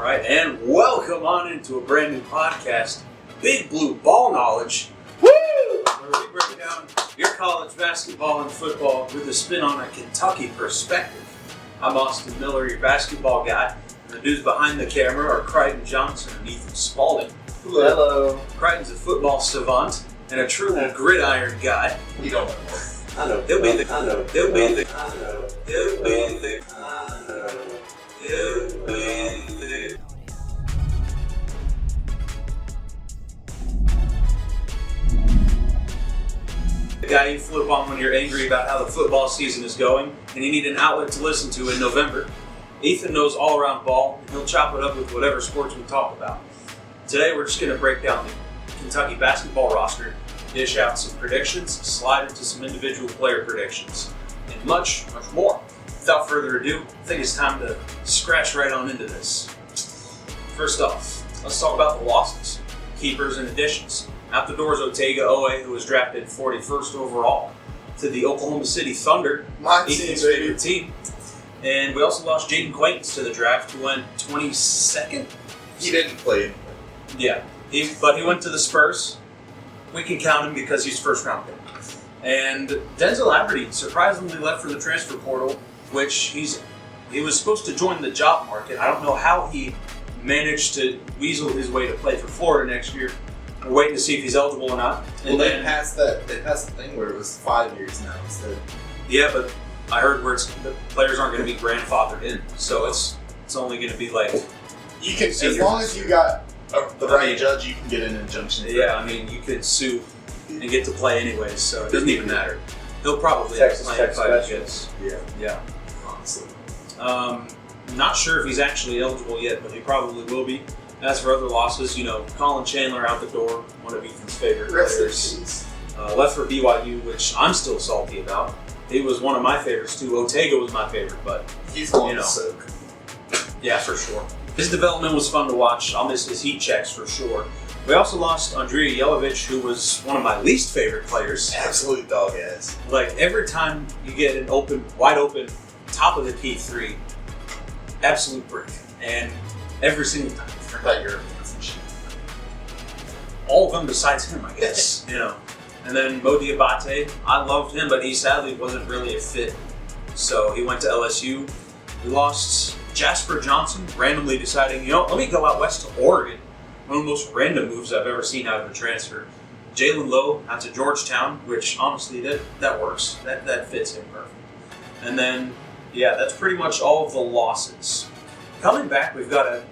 right, and welcome on into a brand new podcast, Big Blue Ball Knowledge. Woo! Where we break down your college basketball and football with a spin on a Kentucky perspective. I'm Austin Miller, your basketball guy, and the dudes behind the camera are Crichton Johnson and Ethan Spalding. Hello. Crichton's a football savant and a true gridiron guy. You don't know. I know. He'll be the. I know. He'll be the. I know. He'll be the. I know. He'll be the. The guy you flip on when you're angry about how the football season is going and you need an outlet to listen to in November. Ethan knows all around ball and he'll chop it up with whatever sports we talk about. Today we're just going to break down the Kentucky basketball roster, dish out some predictions, slide into some individual player predictions, and much, much more. Without further ado, I think it's time to scratch right on into this. First off, let's talk about the losses, keepers and additions. Out the door is Otega Oweh, who was drafted 41st overall to the Oklahoma City Thunder, My Ethan's team, favorite team. And we also lost Jaden Quaintance to the draft, who went 22nd. He didn't play. Yeah, but he went to the Spurs. We can count him because he's first round pick. And Denzel Aberdeen surprisingly left for the transfer portal, which he was supposed to join the job market. I don't know how he managed to weasel his way to play for Florida next year. We're waiting to see if he's eligible or not. And Well, they passed the thing where it was 5 years now instead. Yeah, but I heard where the players aren't going to be grandfathered in, so it's only going to be like You can, as Senior. long as you got the I right mean, judge, you can get an injunction. yeah. I mean, you could sue and get to play anyways, so it doesn't even matter. He'll probably Texas play Tech if I special. guess. Yeah, Yeah. honestly. Not sure if he's actually eligible yet, but he probably will be. As for other losses, Colin Chandler out the door, one of Ethan's favorite Rest in players. peace. Left for BYU, which I'm still salty about. He was one of my favorites too. Otega was my favorite, but He's going You know. to soak. yeah, for sure. His development was fun to watch. I'll miss his heat checks for sure. We also lost Andrea Jelovich, who was one of my least favorite players. Absolute dog ass. Like every time you get an wide open, top of the key three, absolute brick. And every single time. I thought you were a machine. All of them besides him, I guess. And then Mo Diabate, I loved him, but he sadly wasn't really a fit. So he went to LSU. We lost Jasper Johnson, randomly deciding, let me go out west to Oregon. One of the most random moves I've ever seen out of a transfer. Jalen Lowe out to Georgetown, which honestly, that works. That fits him perfect. And then, that's pretty much all of the losses. Coming back, we've got a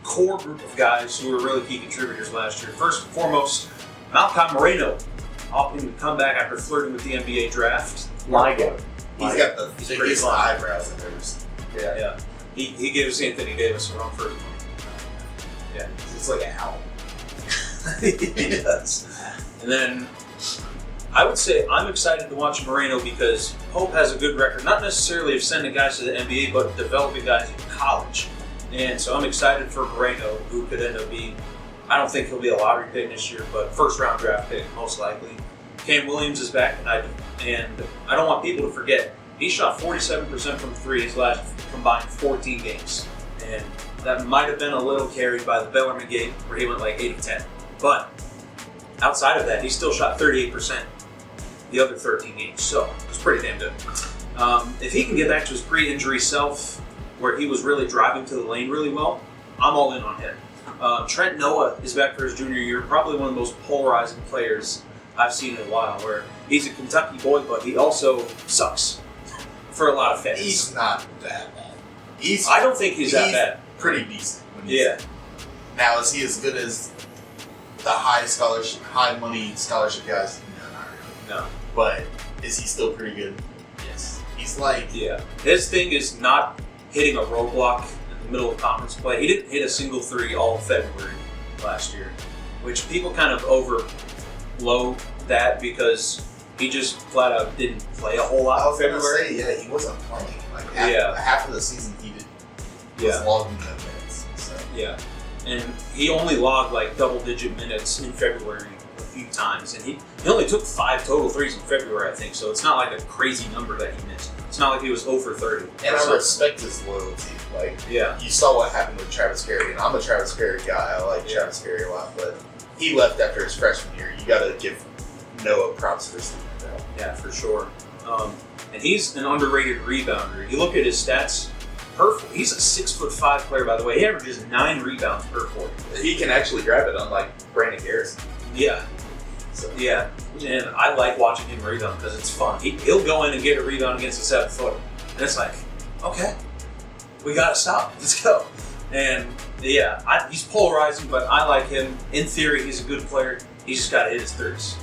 core group of guys who were really key contributors last year. First and foremost, Malachi Moreno, opting to come back after flirting with the NBA draft. My guy. He's got the He's pretty biggest fun. eyebrows I've ever seen. Yeah. He gave us Anthony Davis a run first. Yeah. It's like an owl. He does. And then I would say I'm excited to watch Moreno because Pope has a good record, not necessarily of sending guys to the NBA, but developing guys in college. And so I'm excited for Moreno, who could end up being, I don't think he'll be a lottery pick this year, but first round draft pick most likely. Cam Williams is back, and I don't want people to forget, he shot 47% from three his last combined 14 games. And that might have been a little carried by the Bellarmine game, where he went like 8 of 10. But outside of that, he still shot 38% the other 13 games, so it's pretty damn good. If he can get back to his pre-injury self, where he was really driving to the lane really well, I'm all in on him. Trent Noah is back for his junior year, probably one of the most polarizing players I've seen in a while, where he's a Kentucky boy, but he also sucks for a lot of fans. He's not that bad. I don't think he's that bad. Pretty decent. When he's Yeah. Now, is he as good as the high money scholarship guys? No, not really. No. But is he still pretty good? Yes. He's like, Yeah. His thing is not hitting a roadblock in the middle of conference play. He didn't hit a single three all of February last year, which people kind of overload that because he just flat out didn't play a whole lot I in was going to February. say, he wasn't playing. Like half of the season he did was logging the minutes. So. Yeah. And he only logged like double-digit minutes in February a few times, and he only took 5 total threes in February, I think. So it's not like a crazy number that he missed. It's not like he was 0 for 30. And I respect his loyalty. Like, Yeah. you saw what happened with Travis Perry, and I'm a Travis Perry guy. I like Travis Perry a lot, but he left after his freshman year. You got to give Noah props for sticking it out. Yeah, for sure. And he's an underrated rebounder. You look at his stats. Perfect. He's a 6'5" player, by the way. He averages 9 rebounds per quarter. He can actually grab it, unlike Brandon Garrison. Yeah. So, Yeah, and I like watching him rebound because it's fun. He'll go in and get a rebound against a 7-footer, and it's like, okay, we gotta stop. Let's go. And yeah, he's polarizing, but I like him. In theory, he's a good player. He's just gotta hit his threes.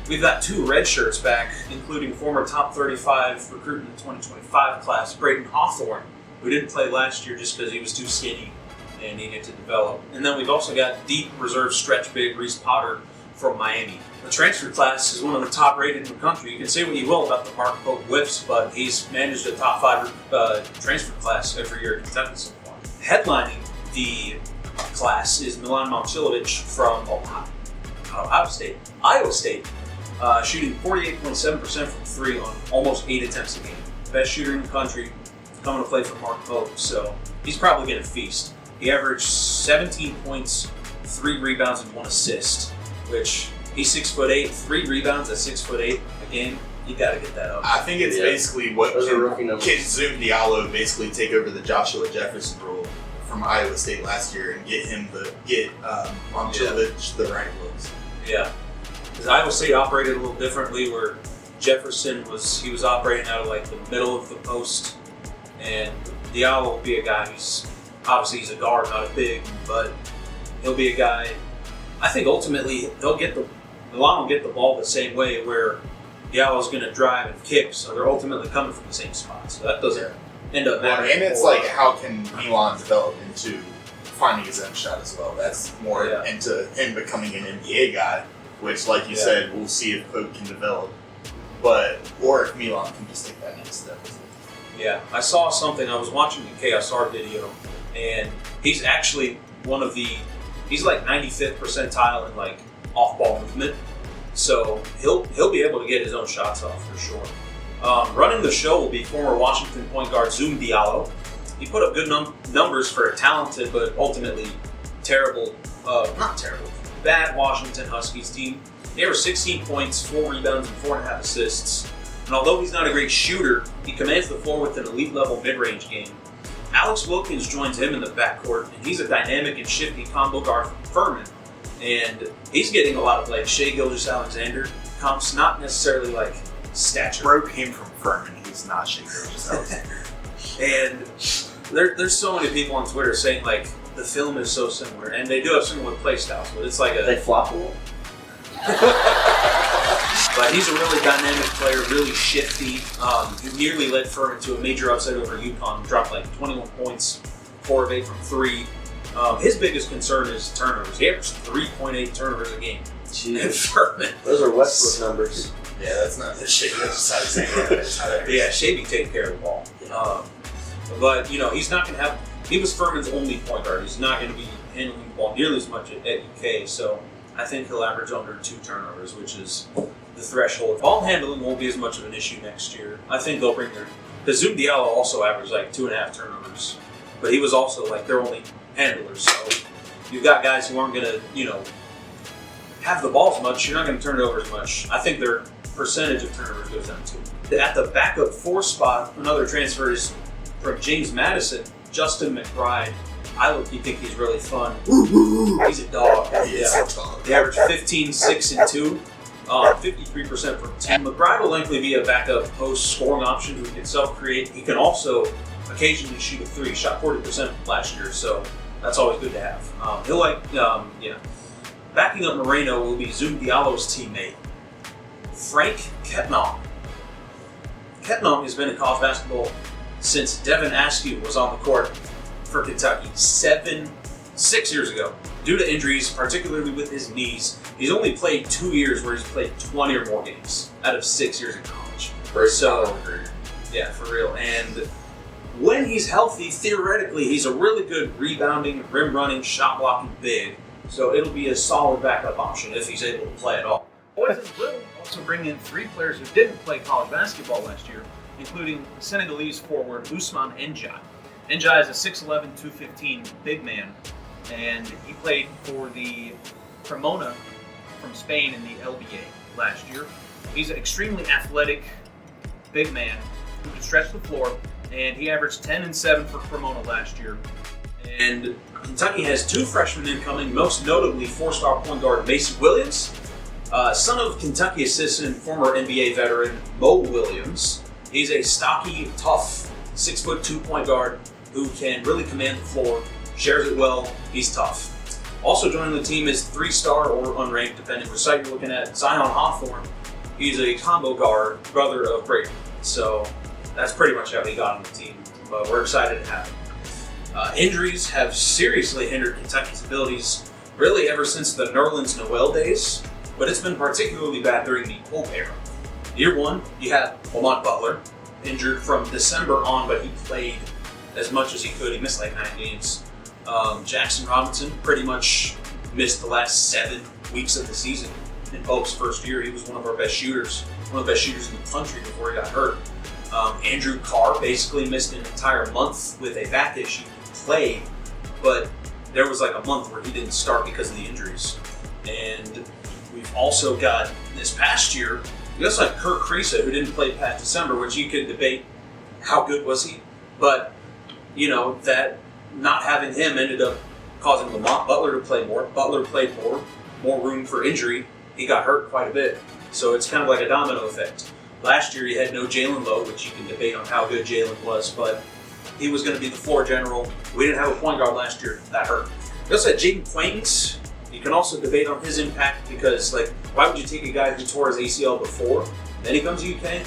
We've got 2 red shirts back, including former top 35 recruit in the 2025 class, Braden Hawthorne, who didn't play last year just because he was too skinny and needed to develop. And then we've also got deep reserve stretch big Reese Potter from Miami. The transfer class is one of the top rated in the country. You can say what you will about the Mark Pope whiffs, but he's managed a top 5 transfer class every year at Kentucky so far. Headlining the class is Milan Momcilovic from Iowa State, shooting 48.7% from 3 on almost 8 attempts a game. Best shooter in the country, coming to play for Mark Pope, so he's probably going to feast. He averaged 17 points, 3 rebounds, and 1 assist, which he's 6'8", 3 rebounds at 6'8" a game. You got to get that up. I think it's basically what Those are rookie numbers. can Zoom Diallo basically take over the Joshua Jefferson role from Iowa State last year and get Momcilovic the right looks. Yeah, because Iowa State operated a little differently, where Jefferson was operating out of like the middle of the post, and Diallo will be a guy who's obviously he's a guard, not a big, but he'll be a guy. I think ultimately Milan will get the ball the same way, where Diallo's going to drive and kick, so they're ultimately coming from the same spot. So that doesn't end up mattering. And it's like, how can Milan develop into finding his own shot as well? That's more into him becoming an NBA guy, which, like you said, we'll see if Pope can develop, or if Milan can just take that next step. Yeah, I saw something. I was watching a KSR video, and he's actually he's like 95th percentile in like off-ball movement. So he'll be able to get his own shots off for sure. Running the show will be former Washington point guard Zoom Diallo. He put up good numbers for a talented but ultimately bad Washington Huskies team. They were 16 points, 4 rebounds, and 4.5 assists. And although he's not a great shooter, he commands the floor with an elite-level mid-range game. Alex Wilkins joins him in the backcourt, and he's a dynamic and shifty combo guard from Furman. And he's getting a lot of like Shai Gilgeous-Alexander comps, not necessarily like stature. Bro came from Furman. He's not Shai Gilgeous-Alexander. And there's so many people on Twitter saying like the film is so similar, and they do have similar play styles, but it's like They flop a little. But he's a really dynamic player, really shifty. He nearly led Furman to a major upset over UConn. Dropped like 21 points, 4 of 8 from 3. His biggest concern is turnovers. He averaged 3.8 turnovers a game at Furman. Those are Westbrook numbers. Yeah, that's not the Shai Gilgeous-Alexander. Yeah, Shai be taking care of the ball. But, he's not going to have... He was Furman's only point guard. He's not going to be handling the ball nearly as much at UK, so I think he'll average under 2 turnovers, which is the threshold. Ball handling won't be as much of an issue next year. I think they'll bring because Zoom Diallo also averaged like 2.5 turnovers, but he was also like their only handlers. So you've got guys who aren't going to, have the ball as much. You're not going to turn it over as much. I think their percentage of turnovers goes down too. At the backup 4 spot, another transfer is from James Madison, Justin McBride. I think he's really fun. He's a dog. He is a dog. He averaged 15, 6, and 2. 53% from team. McBride will likely be a backup post scoring option who can self-create. He can also occasionally shoot a 3. Shot 40% last year, so that's always good to have. Backing up Moreno will be Zoom Diallo's teammate, Frank Ketnong. Ketnong has been in college basketball since Devin Askew was on the court for Kentucky 6 years ago. Due to injuries, particularly with his knees, he's only played 2 years where he's played 20 or more games out of 6 years in college. Yeah, for real. And when he's healthy, theoretically, he's a really good rebounding, rim running, shot blocking big. So it'll be a solid backup option if he's able to play at all. Poison will also bring in 3 players who didn't play college basketball last year, including Senegalese forward Ousmane Ndiaye. Ndiaye is a 6'11", 215 big man, and he played for the Cremona from Spain in the LBA last year. He's an extremely athletic big man who can stretch the floor, and he averaged 10 and 7 for Cremona last year. And Kentucky has 2 freshmen incoming, most notably 4-star point guard Mason Williams, son of Kentucky assistant and former NBA veteran Mo Williams. He's a stocky, tough, 6'2" point guard who can really command the floor, shares it well, he's tough. Also joining the team is 3-star or unranked, depending which site you're looking at, Zion Hawthorne. He's a combo guard, brother of Brady. So that's pretty much how he got on the team, but we're excited to have him. Injuries have seriously hindered Kentucky's abilities really ever since the Nerlens Noel days, but it's been particularly bad during the Pope era. Year 1, you had Lamont Butler, injured from December on, but he played as much as he could. He missed like 9 games. Jackson Robinson pretty much missed the last 7 weeks of the season. In Pope's first year, he was one of our best shooters, one of the best shooters in the country before he got hurt. Andrew Carr basically missed an entire month with a back issue. He played, but there was like a month where he didn't start because of the injuries. And we've also got, this past year, we also had Kirk Kriisa, who didn't play past December, which you could debate how good was he. But, you know, that not having him ended up causing Lamont Butler to play more. Butler played more room for injury. He got hurt quite a bit. So it's kind of like a domino effect. Last year you had no Jalen Lowe, which you can debate on how good Jalen was, but he was going to be the floor general. We didn't have a point guard last year. That hurt. We also had Jaden Quaintance. You can also debate on his impact because, like, why would you take a guy who tore his ACL before, then he comes to UK?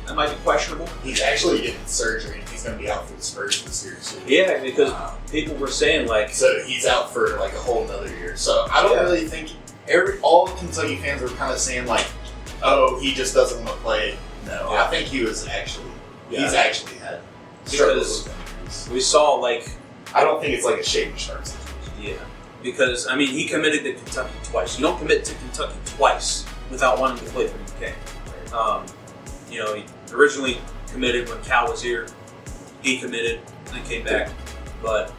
That might be questionable. He's actually getting surgery. He's going to be out for the Spurs this year, too. Yeah, because people were saying, like... So he's out for, like, a whole nother year. So I don't really think... all Kentucky fans were kind of saying, like, oh, he just doesn't want to play. No, I think he was actually... He's actually had struggles with injuries. We saw, like... I don't think it's like a shake and start situation. Yeah. Because, I mean, he committed to Kentucky twice. You don't commit to Kentucky twice without wanting to play for UK. You know, he originally committed when Cal was here. He committed, then came back. But,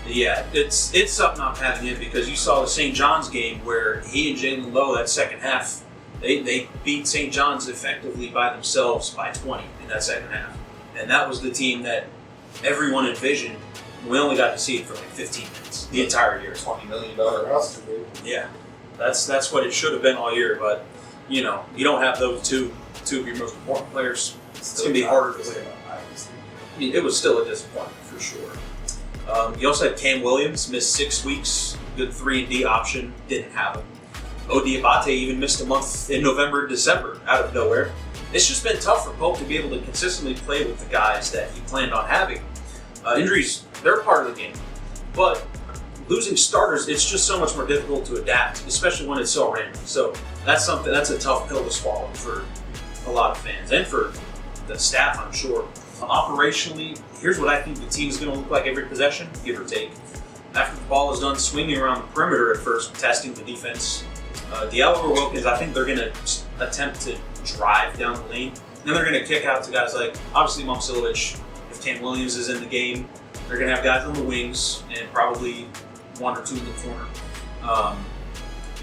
yeah, it's something not having him because you saw the St. John's game where he and Jalen Lowe, that second half, they beat St. John's effectively by themselves by 20 in that second half. And that was the team that everyone envisioned. We only got to see it for like 15 minutes the entire year. $20 million roster, baby. Yeah, that's what it should have been all year. But you know, you don't have those two of your most important players. It's gonna be harder to win. I mean, it was still a disappointment for sure. You also had Cam Williams miss 6 weeks. Good 3-and-D option, didn't have him. Odi Abate even missed a month in November, December, out of nowhere. It's just been tough for Pope to be able to consistently play with the guys that he planned on having. Injuries, they're part of the game. But losing starters, it's just so much more difficult to adapt, especially when it's so random. So that's a tough pill to swallow for a lot of fans and for the staff, I'm sure. Operationally, here's what I think the team is going to look like every possession, give or take. After the ball is done swinging around the perimeter at first, testing the defense, Diallo or Wilkins, I think they're going to attempt to drive down the lane. Then they're going to kick out to guys like, obviously, Momcilovic. If Cam Williams is in the game, they're going to have guys on the wings and probably 1 or 2 in the corner.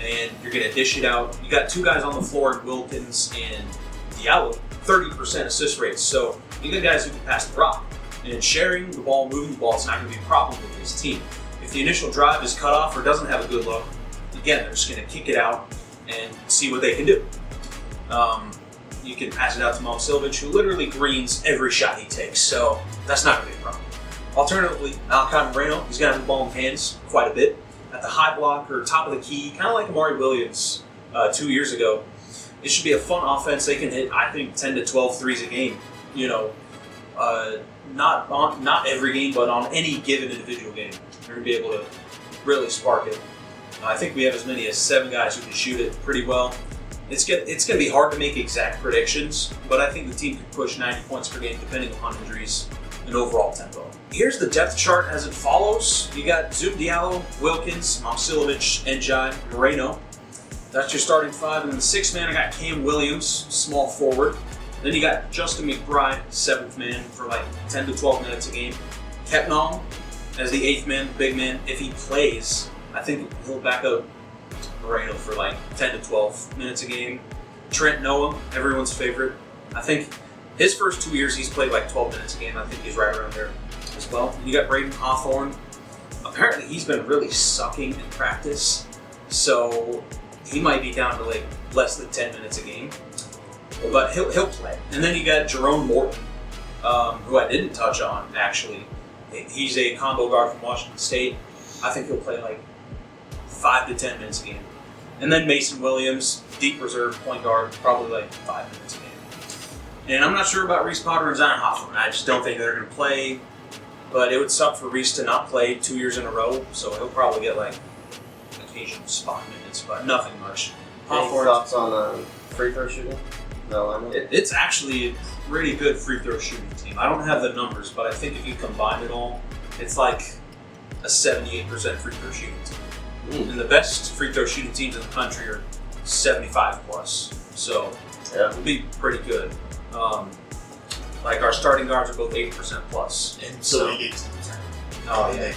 And you're going to dish it out. You got 2 guys on the floor, Wilkins and Diallo, 30% assist rates. So you got guys who can pass the rock. And sharing the ball, moving the ball, it's not going to be a problem with this team. If the initial drive is cut off or doesn't have a good look, again, they're just going to kick it out and see what they can do. You can pass it out to Momcilovic, who literally greens every shot he takes, so that's not going to be a problem. Alternatively, Alcon Moreno, he's going to have the ball in hands quite a bit. At the high block or top of the key, kind of like Amari Williams 2 years ago. It should be a fun offense. They can hit, I think, 10 to 12 threes a game. You know, not every game, but on any given individual game. They're going to be able to really spark it. I think we have as many as 7 guys who can shoot it pretty well. It's going to be hard to make exact predictions, but I think the team could push 90 points per game depending upon injuries and overall tempo. Here's the depth chart as it follows. You got Zoom Diallo, Wilkins, Momcilovic, Ndiaye, Moreno. That's your starting five. And then the sixth man, I got Cam Williams, small forward. Then you got Justin McBride, seventh man, for like 10 to 12 minutes a game. Kepnall as the eighth man, big man. If he plays, I think he'll back up Moreno for like 10 to 12 minutes a game. Trent Noah, everyone's favorite. I think his first 2 years he's played like 12 minutes a game. I think he's right around there as well. You got Braden Hawthorne. Apparently he's been really sucking in practice, so he might be down to like less than 10 minutes a game. But he'll play. And then you got Jerome Morton, who I didn't touch on actually. He's a combo guard from Washington State. I think he'll play like 5 to 10 minutes a game. And then Mason Williams, deep reserve point guard, probably like 5 minutes a game. And I'm not sure about Reese Potter and Zion Hawthorne. I just don't think they're going to play. But it would suck for Reese to not play 2 years in a row, so he'll probably get like occasional spot minutes, but nothing much. Any thoughts on free throw shooting? No, I know. It's actually a pretty good free throw shooting team. I don't have the numbers, but I think if you combine it all, it's like a 78% free throw shooting team. And the best free throw shooting teams in the country are 75 plus, so it'll be pretty good. Like our starting guards are both 80% plus. And so they get to the tournament. Oh yeah.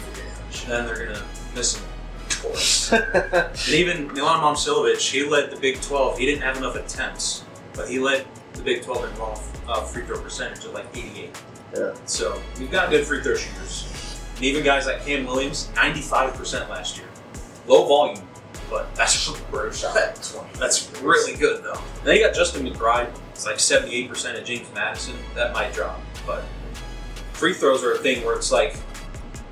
Then they're gonna miss him, of course. And even Milan Momcilovic, he led the Big 12. He didn't have enough attempts, but he led the Big 12 in free throw percentage of like 88. Yeah. So we've got good free throw shooters. And even guys like Cam Williams, 95% last year. Low volume, but that's that's really good though. Then you got Justin McBride. It's like 78% at James Madison. That might drop, but free throws are a thing where it's like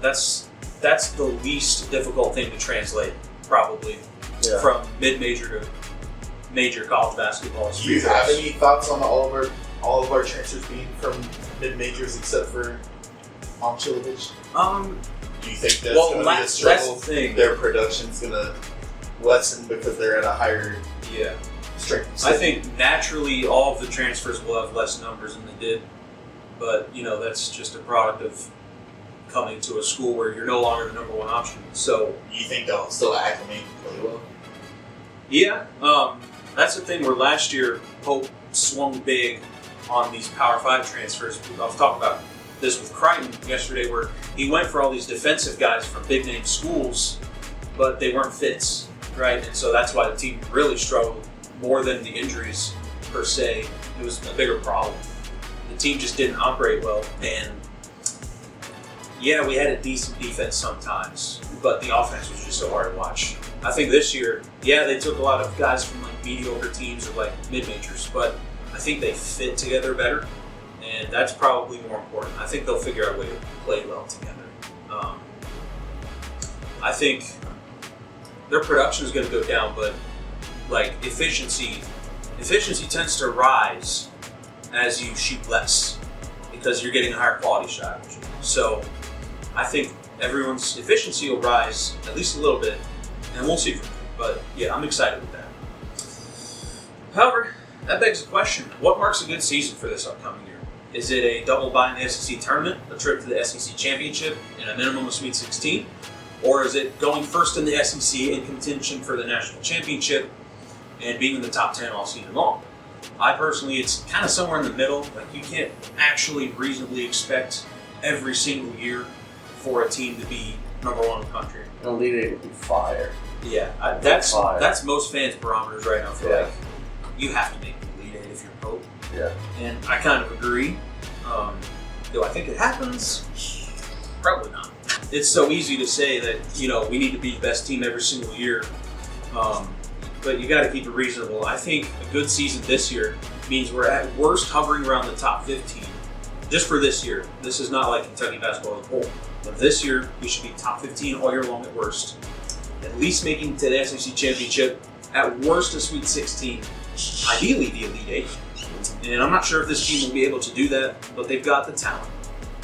that's the least difficult thing to translate probably from mid-major to major college basketball. Do you have any thoughts on all of our transfers being from mid-majors except for Momcilovic? Do you think that's going to be a struggle? That's the thing. Their production's going to lessen because they're at a higher strength? I think naturally all of the transfers will have less numbers than they did, but that's just a product of coming to a school where you're no longer the number one option. So you think they'll still acclimate really well? Yeah, that's the thing where last year Pope swung big on these Power 5 transfers. I was talking about this with Crichton yesterday, where he went for all these defensive guys from big name schools, but they weren't fits, right? And so that's why the team really struggled more than the injuries per se. It was a bigger problem. The team just didn't operate well, and yeah, we had a decent defense sometimes, but the offense was just so hard to watch. I think this year, they took a lot of guys from like mediocre teams or like mid-majors, but I think they fit together better, and that's probably more important. I think they'll figure out a way to play well together. I think their production is going to go down, but like efficiency tends to rise as you shoot less because you're getting a higher quality shot. So I think everyone's efficiency will rise at least a little bit, and we'll see from there. But yeah, I'm excited with that. However, that begs the question: what marks a good season for this upcoming year? Is it a double bye in the SEC tournament, a trip to the SEC championship, and a minimum of Sweet 16? Or is it going first in the SEC in contention for the national championship and being in the top 10 all season long? I personally, it's kind of somewhere in the middle. Like, you can't actually reasonably expect every single year for a team to be number one in the country. The Elite Eight would be fire. Yeah, that's most fans' barometers right now for like, you have to make the Elite Eight if you're Pope. Yeah. And I kind of agree. Do I think it happens? Probably not. It's so easy to say that, we need to be the best team every single year. But you got to keep it reasonable. I think a good season this year means we're at worst hovering around the top 15. Just for this year. This is not like Kentucky basketball as a whole. But this year, we should be top 15 all year long at worst. At least making it to the SEC championship. At worst, a Sweet 16. Ideally, the Elite Eight. And I'm not sure if this team will be able to do that, but they've got the talent.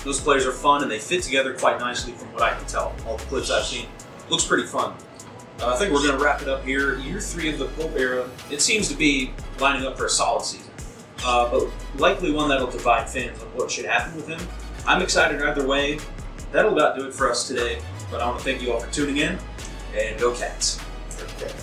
Those players are fun, and they fit together quite nicely from what I can tell. All the clips I've seen. Looks pretty fun. I think we're going to wrap it up here. Year 3 of the Pope era, it seems to be lining up for a solid season. But likely one that'll divide fans on what should happen with him. I'm excited either way. That'll about do it for us today. But I want to thank you all for tuning in, and go Cats. Okay.